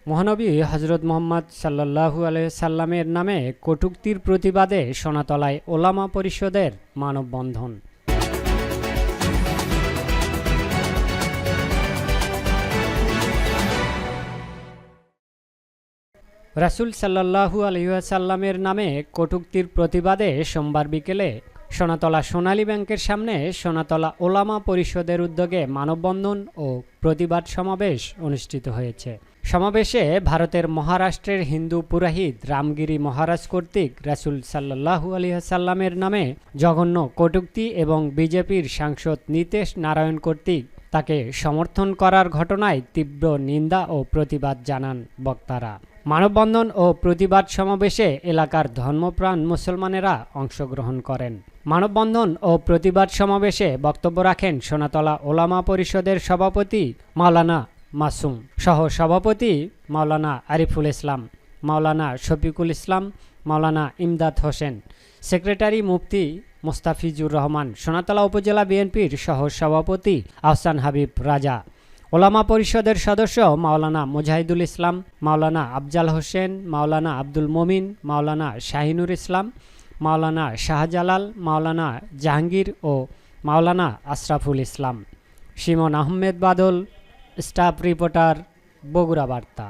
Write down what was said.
মহানবী হজরত মুহাম্মদ সাল্লাল্লাহু আলাইহি সাল্লামের নামে কটূক্তির প্রতিবাদে সোনাতলায় ওলামা পরিষদের মানববন্ধন। রাসূল সাল্লাল্লাহু আলাইহি সাল্লামের নামে কটূক্তির প্রতিবাদে সোমবার বিকেলে সোনাতলা সোনালী ব্যাংকের সামনে সোনাতলা ওলামা পরিষদের উদ্যোগে মানববন্ধন ও প্রতিবাদ সমাবেশ অনুষ্ঠিত হয়েছে। সমাবেশে ভারতের মহারাষ্ট্রের হিন্দু পুরোহিত রামগিরি মহারাজ কর্তৃক রাসূল সাল্লাল্লাহু আলাইহি সাল্লামের নামে জঘন্য কটূক্তি এবং বিজেপির সাংসদ নীতেশ নারায়ণ কর্তৃক তাকে সমর্থন করার ঘটনায় তীব্র নিন্দা ও প্রতিবাদ জানান বক্তারা। মানববন্ধন ও প্রতিবাদ সমাবেশে এলাকার ধর্মপ্রাণ মুসলমানেরা অংশগ্রহণ করেন। মানববন্ধন ও প্রতিবাদ সমাবেশে বক্তব্য রাখেন সোনাতলা ওলামা পরিষদের সভাপতি মাওলানা মাসুম, সহ সভাপতি মাওলানা আরিফুল ইসলাম, মাওলানা শফিকুল ইসলাম, মাওলানা ইমদাদ হোসেন, সেক্রেটারি মুফতি মোস্তাফিজুর রহমান, সোনাতলা উপজেলা বিএনপির সহ সভাপতি আহসান হাবিব রাজা, ওলামা পরিষদের সদস্য মাওলানা মুজাহিদুল ইসলাম, মাওলানা আফজাল হোসেন, মাওলানা আব্দুল মমিন, মাওলানা শাহিনুর ইসলাম, মাওলানা শাহজালাল, মাওলানা জাহাঙ্গীর ও মাওলানা আশরাফুল ইসলাম। শিমন আহমেদ বাদল, স্টাফ রিপোর্টার, বগুড়া বার্তা।